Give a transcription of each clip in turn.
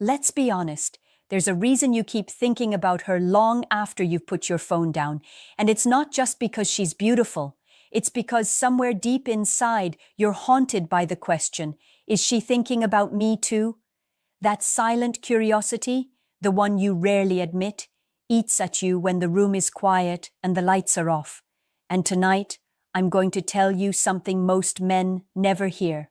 Let's be honest. There's a reason you keep thinking about her long after you've put your phone down. And it's not just because she's beautiful. It's because somewhere deep inside, you're haunted by the question, is she thinking about me too? That silent curiosity, the one you rarely admit, eats at you when the room is quiet and the lights are off. And tonight, I'm going to tell you something most men never hear.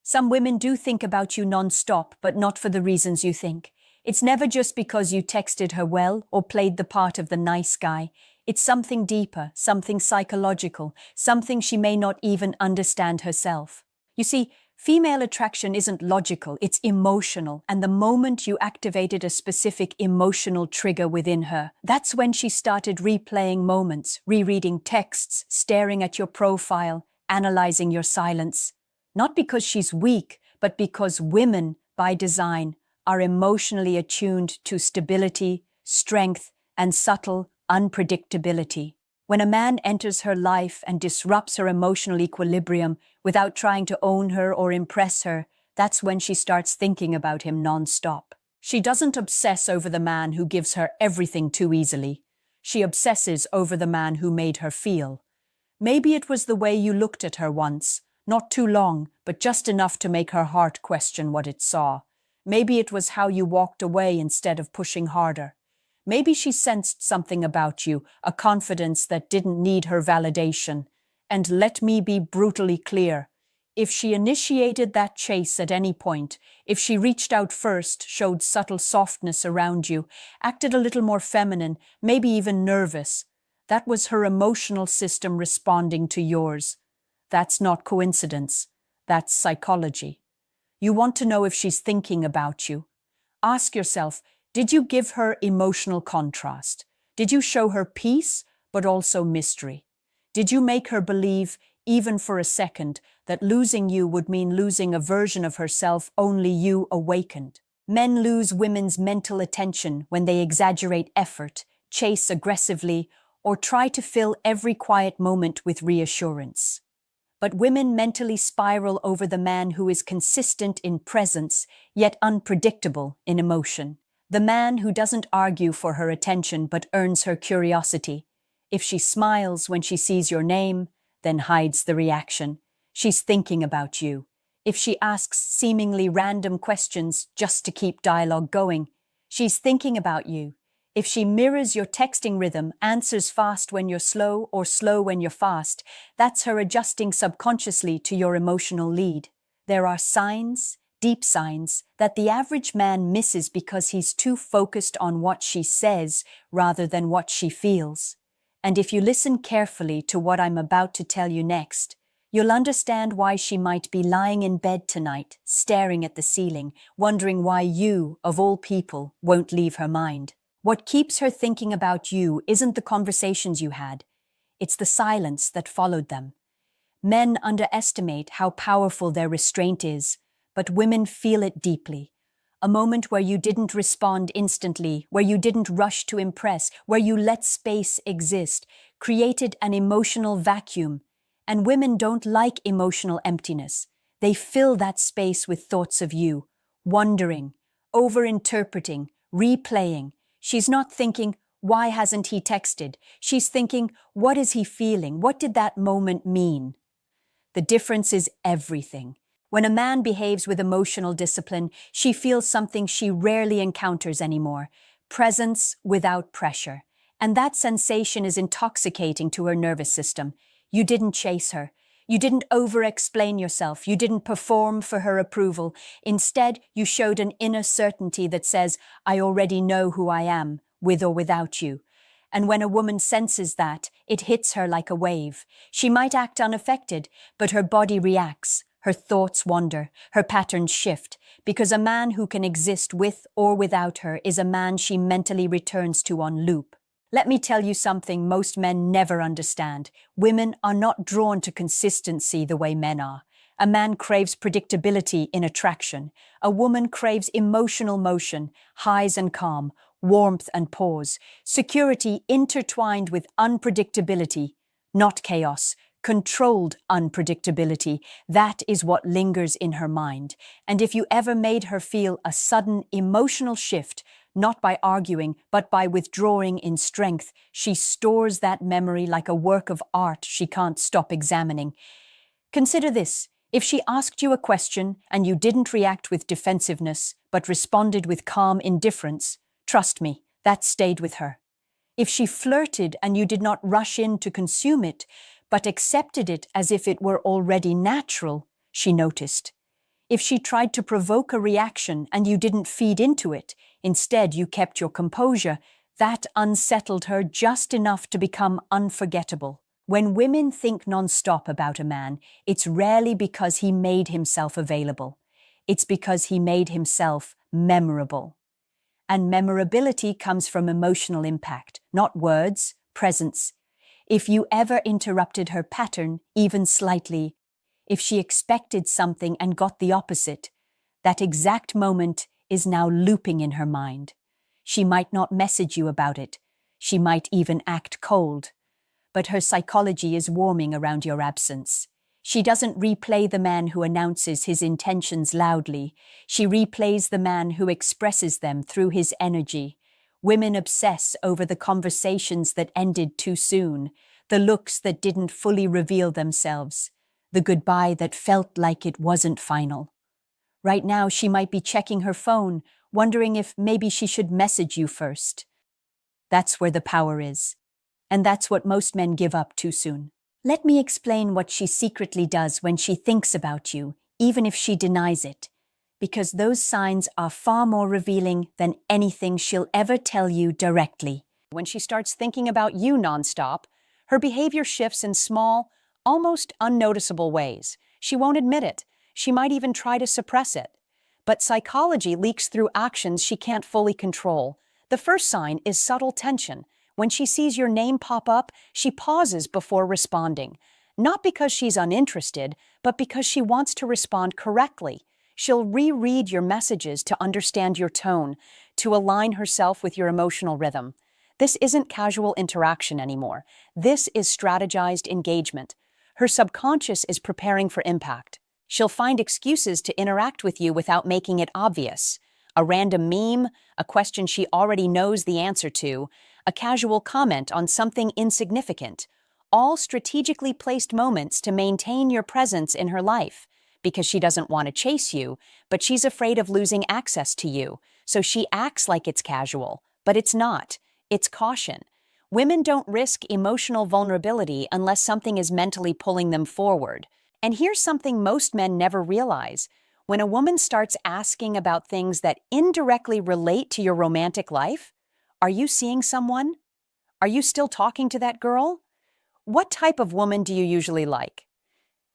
Some women do think about you non-stop, but not for the reasons you think. It's never just because you texted her well or played the part of the nice guy. It's something deeper, something psychological, something she may not even understand herself. You see, female attraction isn't logical, it's emotional, and the moment you activated a specific emotional trigger within her, that's when she started replaying moments, rereading texts, staring at your profile, analyzing your silence. Not because she's weak, but because women, by design, are emotionally attuned to stability, strength, and subtle unpredictability. When a man enters her life and disrupts her emotional equilibrium without trying to own her or impress her, that's when she starts thinking about him non-stop. She doesn't obsess over the man who gives her everything too easily. She obsesses over the man who made her feel. Maybe it was the way you looked at her once, not too long, but just enough to make her heart question what it saw. Maybe it was how you walked away instead of pushing harder. Maybe she sensed something about you, a confidence that didn't need her validation. And let me be brutally clear. If she initiated that chase at any point, if she reached out first, showed subtle softness around you, acted a little more feminine, maybe even nervous, that was her emotional system responding to yours. That's not coincidence. That's psychology. You want to know if she's thinking about you. Ask yourself, did you give her emotional contrast? Did you show her peace, but also mystery? Did you make her believe, even for a second, that losing you would mean losing a version of herself only you awakened? Men lose women's mental attention when they exaggerate effort, chase aggressively, or try to fill every quiet moment with reassurance. But women mentally spiral over the man who is consistent in presence, yet unpredictable in emotion. The man who doesn't argue for her attention but earns her curiosity. If she smiles when she sees your name, then hides the reaction. She's thinking about you. If she asks seemingly random questions just to keep dialogue going, she's thinking about you. If she mirrors your texting rhythm, answers fast when you're slow or slow when you're fast, that's her adjusting subconsciously to your emotional lead. There are signs, deep signs, that the average man misses because he's too focused on what she says rather than what she feels. And if you listen carefully to what I'm about to tell you next, you'll understand why she might be lying in bed tonight, staring at the ceiling, wondering why you, of all people, won't leave her mind. What keeps her thinking about you isn't the conversations you had, it's the silence that followed them. Men underestimate how powerful their restraint is, but women feel it deeply. A moment where you didn't respond instantly, where you didn't rush to impress, where you let space exist, created an emotional vacuum. And women don't like emotional emptiness. They fill that space with thoughts of you, wondering, over-interpreting, replaying. She's not thinking, why hasn't he texted? She's thinking, what is he feeling? What did that moment mean? The difference is everything. When a man behaves with emotional discipline, she feels something she rarely encounters anymore, presence without pressure. And that sensation is intoxicating to her nervous system. You didn't chase her. You didn't over-explain yourself. You didn't perform for her approval. Instead, you showed an inner certainty that says, I already know who I am, with or without you. And when a woman senses that, it hits her like a wave. She might act unaffected, but her body reacts. Her thoughts wander, her patterns shift, because a man who can exist with or without her is a man she mentally returns to on loop. Let me tell you something most men never understand. Women are not drawn to consistency the way men are. A man craves predictability in attraction. A woman craves emotional motion, highs and calm, warmth and pause, security intertwined with unpredictability, not chaos, Controlled unpredictability, that is what lingers in her mind. And if you ever made her feel a sudden emotional shift, not by arguing, but by withdrawing in strength, she stores that memory like a work of art she can't stop examining. Consider this. If she asked you a question and you didn't react with defensiveness, but responded with calm indifference, trust me, that stayed with her. If she flirted and you did not rush in to consume it, but accepted it as if it were already natural, she noticed. If she tried to provoke a reaction and you didn't feed into it, instead you kept your composure, that unsettled her just enough to become unforgettable. When women think nonstop about a man, it's rarely because he made himself available. It's because he made himself memorable. And memorability comes from emotional impact, not words, presence. If you ever interrupted her pattern, even slightly, if she expected something and got the opposite, that exact moment is now looping in her mind. She might not message you about it. She might even act cold. But her psychology is warming around your absence. She doesn't replay the man who announces his intentions loudly. She replays the man who expresses them through his energy. Women obsess over the conversations that ended too soon, the looks that didn't fully reveal themselves, the goodbye that felt like it wasn't final. Right now, she might be checking her phone, wondering if maybe she should message you first. That's where the power is. And that's what most men give up too soon. Let me explain what she secretly does when she thinks about you, even if she denies it, because those signs are far more revealing than anything she'll ever tell you directly. When she starts thinking about you nonstop, her behavior shifts in small, almost unnoticeable ways. She won't admit it. She might even try to suppress it. But psychology leaks through actions she can't fully control. The first sign is subtle tension. When she sees your name pop up, she pauses before responding. Not because she's uninterested, but because she wants to respond correctly. She'll reread your messages to understand your tone, to align herself with your emotional rhythm. This isn't casual interaction anymore. This is strategized engagement. Her subconscious is preparing for impact. She'll find excuses to interact with you without making it obvious. A random meme, a question she already knows the answer to, a casual comment on something insignificant, all strategically placed moments to maintain your presence in her life, because she doesn't want to chase you, but she's afraid of losing access to you, so she acts like it's casual, but it's not. It's caution. Women don't risk emotional vulnerability unless something is mentally pulling them forward. And here's something most men never realize. When a woman starts asking about things that indirectly relate to your romantic life, are you seeing someone? Are you still talking to that girl? What type of woman do you usually like?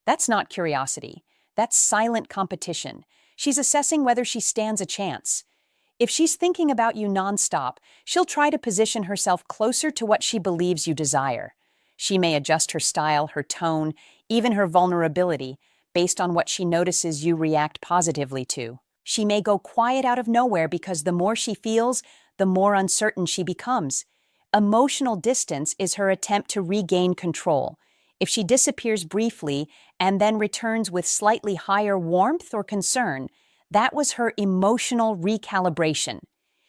That's not curiosity. That's silent competition. She's assessing whether she stands a chance. If she's thinking about you nonstop, she'll try to position herself closer to what she believes you desire. She may adjust her style, her tone, even her vulnerability, based on what she notices you react positively to. She may go quiet out of nowhere because the more she feels, the more uncertain she becomes. Emotional distance is her attempt to regain control. If she disappears briefly and then returns with slightly higher warmth or concern, that was her emotional recalibration.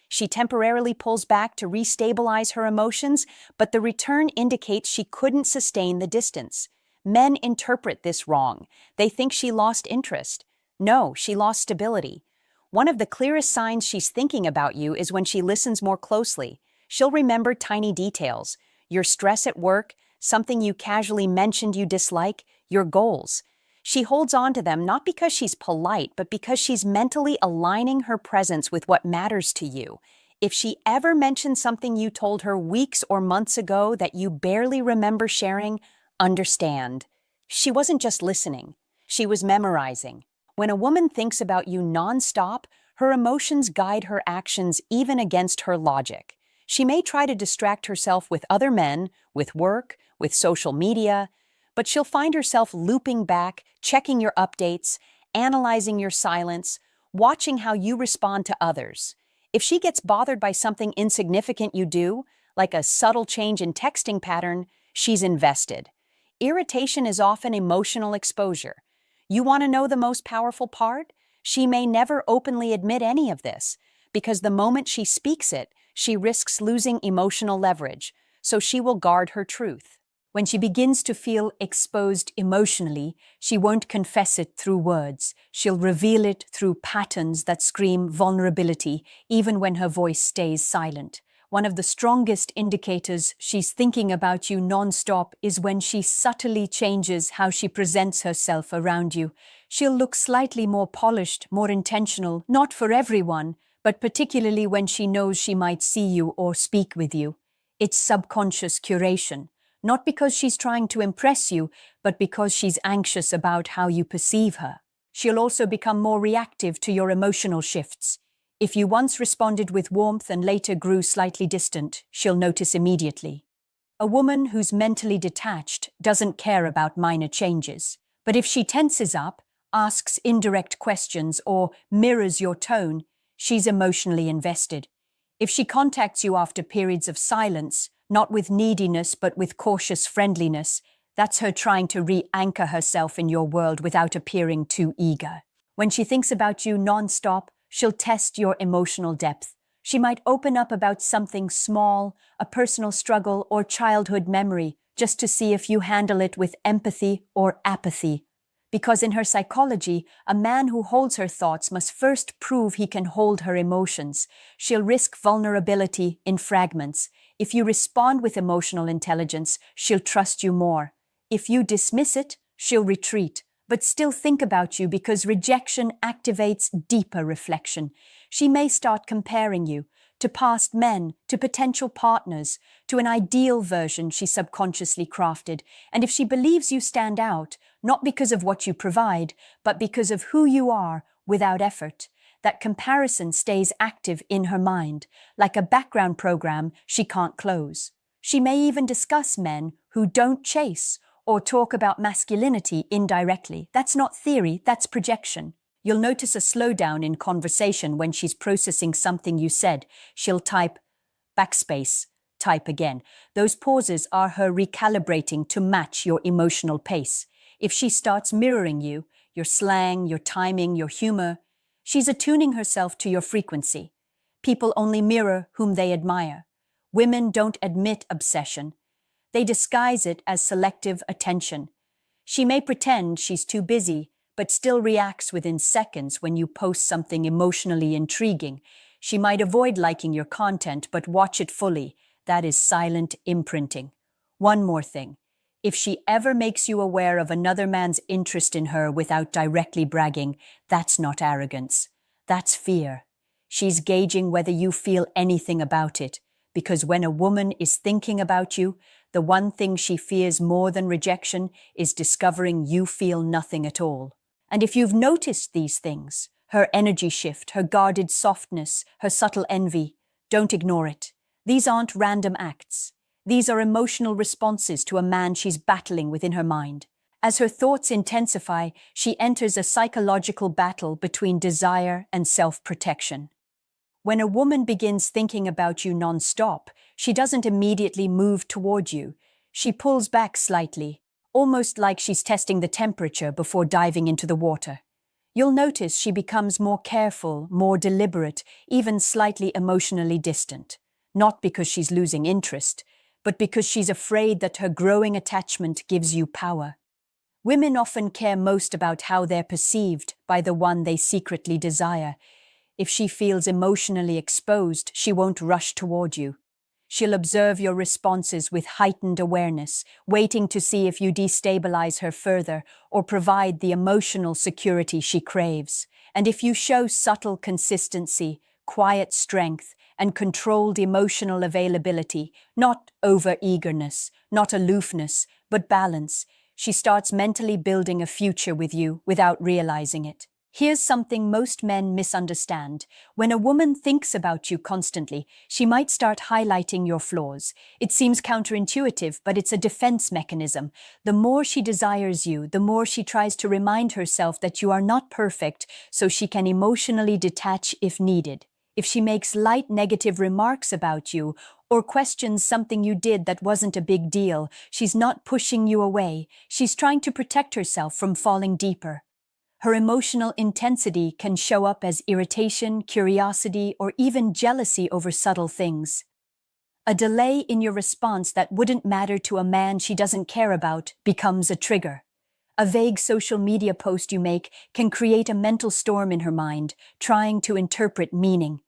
She temporarily pulls back to restabilize her emotions, but the return indicates she couldn't sustain the distance. Men interpret this wrong. They think she lost interest. No, she lost stability. One of the clearest signs she's thinking about you is when she listens more closely. She'll remember tiny details: your stress at work, something you casually mentioned you dislike, your goals. She holds on to them not because she's polite, but because she's mentally aligning her presence with what matters to you. If she ever mentioned something you told her weeks or months ago that you barely remember sharing, understand. She wasn't just listening. She was memorizing. When a woman thinks about you nonstop, her emotions guide her actions even against her logic. She may try to distract herself with other men, with work, with social media, but she'll find herself looping back, checking your updates, analyzing your silence, watching how you respond to others. If she gets bothered by something insignificant you do, like a subtle change in texting pattern, she's invested. irritation is often emotional exposure. You want to know the most powerful part? She may never openly admit any of this, because the moment she speaks it, she risks losing emotional leverage, so she will guard her truth. When she begins to feel exposed emotionally, she won't confess it through words. She'll reveal it through patterns that scream vulnerability, even when her voice stays silent. One of the strongest indicators she's thinking about you nonstop is when she subtly changes how she presents herself around you. She'll look slightly more polished, more intentional, not for everyone, but particularly when she knows she might see you or speak with you. It's subconscious curation. Not because she's trying to impress you, but because she's anxious about how you perceive her. She'll also become more reactive to your emotional shifts. If you once responded with warmth and later grew slightly distant, she'll notice immediately. A woman who's mentally detached doesn't care about minor changes. But if she tenses up, asks indirect questions, or mirrors your tone, she's emotionally invested. If she contacts you after periods of silence, not with neediness but with cautious friendliness, that's her trying to re-anchor herself in your world without appearing too eager. When she thinks about you nonstop, she'll test your emotional depth. She might open up about something small, a personal struggle or childhood memory, just to see if you handle it with empathy or apathy. Because in her psychology, a man who holds her thoughts must first prove he can hold her emotions. She'll risk vulnerability in fragments. If you respond with emotional intelligence, she'll trust you more. If you dismiss it, she'll retreat, but still think about you because rejection activates deeper reflection. She may start comparing you to past men, to potential partners, to an ideal version she subconsciously crafted. And if she believes you stand out, not because of what you provide, but because of who you are without effort, that comparison stays active in her mind, like a background program she can't close. She may even discuss men who don't chase or talk about masculinity indirectly. That's not theory, that's projection. You'll notice a slowdown in conversation when she's processing something you said. She'll type backspace, type again. Those pauses are her recalibrating to match your emotional pace. If she starts mirroring you, your slang, your timing, your humor, she's attuning herself to your frequency. People only mirror whom they admire. Women don't admit obsession. They disguise it as selective attention. She may pretend she's too busy, but still reacts within seconds when you post something emotionally intriguing. She might avoid liking your content, but watch it fully. That is silent imprinting. One more thing. If she ever makes you aware of another man's interest in her without directly bragging, that's not arrogance. That's fear. She's gauging whether you feel anything about it, because when a woman is thinking about you, the one thing she fears more than rejection is discovering you feel nothing at all. And if you've noticed these things, her energy shift, her guarded softness, her subtle envy, don't ignore it. These aren't random acts. These are emotional responses to a man she's battling within her mind. As her thoughts intensify, she enters a psychological battle between desire and self-protection. When a woman begins thinking about you nonstop, she doesn't immediately move toward you. She pulls back slightly, almost like she's testing the temperature before diving into the water. You'll notice she becomes more careful, more deliberate, even slightly emotionally distant. Not because she's losing interest, but because she's afraid that her growing attachment gives you power. Women often care most about how they're perceived by the one they secretly desire. If she feels emotionally exposed, she won't rush toward you. She'll observe your responses with heightened awareness, waiting to see if you destabilize her further or provide the emotional security she craves. And if you show subtle consistency, quiet strength, and controlled emotional availability, not over-eagerness, not aloofness, but balance, she starts mentally building a future with you without realizing it. Here's something most men misunderstand. When a woman thinks about you constantly, she might start highlighting your flaws. It seems counterintuitive, but it's a defense mechanism. The more she desires you, the more she tries to remind herself that you are not perfect, so she can emotionally detach if needed. If she makes light negative remarks about you or questions something you did that wasn't a big deal, she's not pushing you away. She's trying to protect herself from falling deeper. Her emotional intensity can show up as irritation, curiosity, or even jealousy over subtle things. A delay in your response that wouldn't matter to a man she doesn't care about becomes a trigger. A vague social media post you make can create a mental storm in her mind, trying to interpret meaning.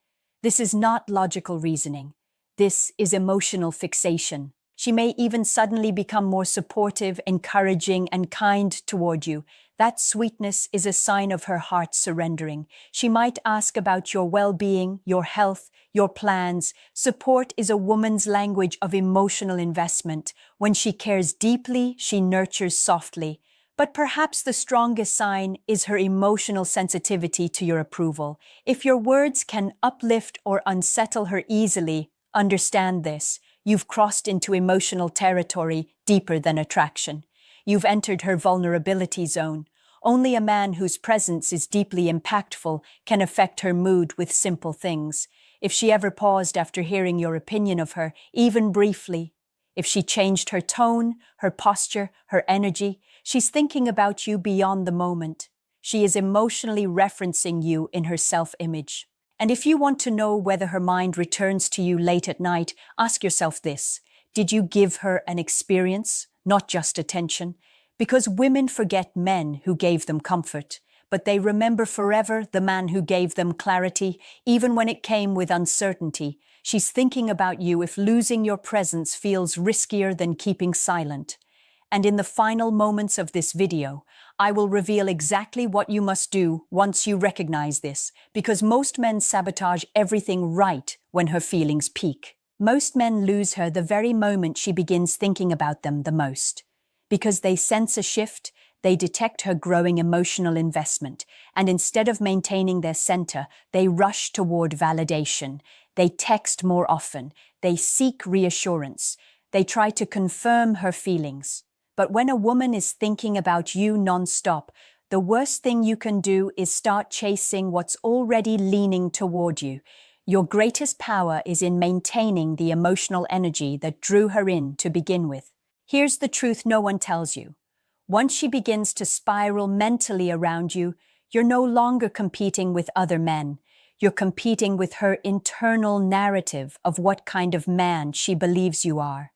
This is not logical reasoning. This is emotional fixation. She may even suddenly become more supportive, encouraging, and kind toward you. That sweetness is a sign of her heart surrendering. She might ask about your well-being, your health, your plans. Support is a woman's language of emotional investment. When she cares deeply, she nurtures softly. But perhaps the strongest sign is her emotional sensitivity to your approval. If your words can uplift or unsettle her easily, understand this. You've crossed into emotional territory deeper than attraction. You've entered her vulnerability zone. Only a man whose presence is deeply impactful can affect her mood with simple things. If she ever paused after hearing your opinion of her, even briefly, if she changed her tone, her posture, her energy, she's thinking about you beyond the moment. She is emotionally referencing you in her self-image. And if you want to know whether her mind returns to you late at night, ask yourself this: did you give her an experience, not just attention? Because women forget men who gave them comfort, but they remember forever the man who gave them clarity, even when it came with uncertainty. She's thinking about you if losing your presence feels riskier than keeping silent. And in the final moments of this video, I will reveal exactly what you must do once you recognize this, because most men sabotage everything right when her feelings peak. Most men lose her the very moment she begins thinking about them the most. Because they sense a shift, they detect her growing emotional investment, and instead of maintaining their center, they rush toward validation. They text more often. They seek reassurance. They try to confirm her feelings. But when a woman is thinking about you nonstop, the worst thing you can do is start chasing what's already leaning toward you. Your greatest power is in maintaining the emotional energy that drew her in to begin with. Here's the truth no one tells you. Once she begins to spiral mentally around you, you're no longer competing with other men. You're competing with her internal narrative of what kind of man she believes you are.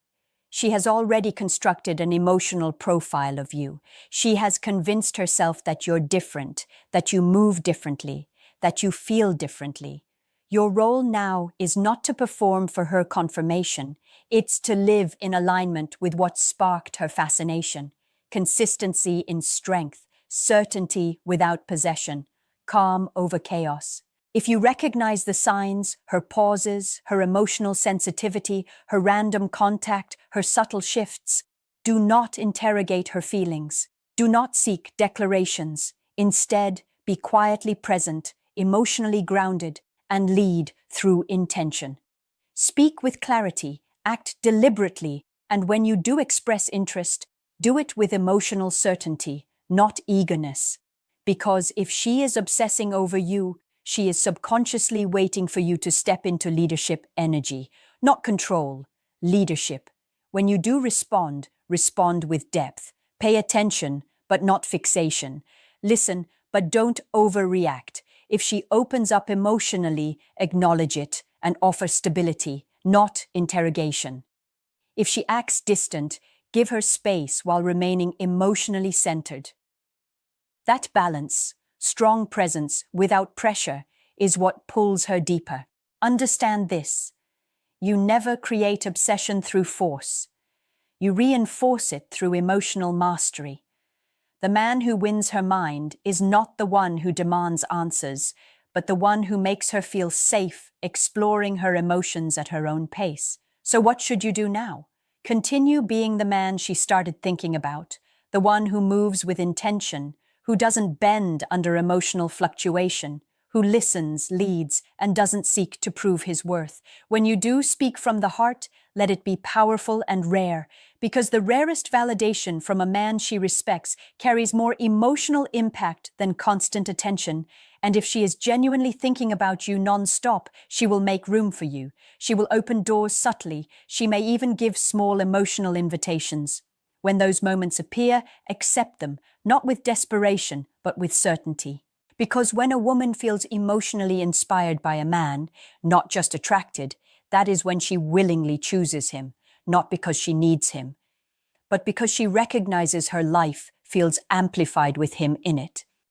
She has already constructed an emotional profile of you. She has convinced herself that you're different, that you move differently, that you feel differently. Your role now is not to perform for her confirmation. It's to live in alignment with what sparked her fascination. Consistency in strength, certainty without possession, calm over chaos. If you recognize the signs, her pauses, her emotional sensitivity, her random contact, her subtle shifts, do not interrogate her feelings. Do not seek declarations. Instead, be quietly present, emotionally grounded, and lead through intention. Speak with clarity, act deliberately, and when you do express interest, do it with emotional certainty, not eagerness. Because if she is obsessing over you, she is subconsciously waiting for you to step into leadership energy, not control, leadership. When you do respond, respond with depth. Pay attention, but not fixation. Listen, but don't overreact. If she opens up emotionally, acknowledge it and offer stability, not interrogation. If she acts distant, give her space while remaining emotionally centered. That balance, strong presence without pressure, is what pulls her deeper. Understand this: you never create obsession through force. You reinforce it through emotional mastery. The man who wins her mind is not the one who demands answers, but the one who makes her feel safe exploring her emotions at her own pace. So what should you do now? Continue being the man she started thinking about, the one who moves with intention, who doesn't bend under emotional fluctuation, who listens, leads, and doesn't seek to prove his worth. When you do speak from the heart, let it be powerful and rare, because the rarest validation from a man she respects carries more emotional impact than constant attention, And if she is genuinely thinking about you non-stop, she will make room for you. She will open doors subtly. She may even give small emotional invitations. When those moments appear, accept them, not with desperation, but with certainty. Because when a woman feels emotionally inspired by a man, not just attracted, that is when she willingly chooses him, not because she needs him, but because she recognizes her life feels amplified with him in it.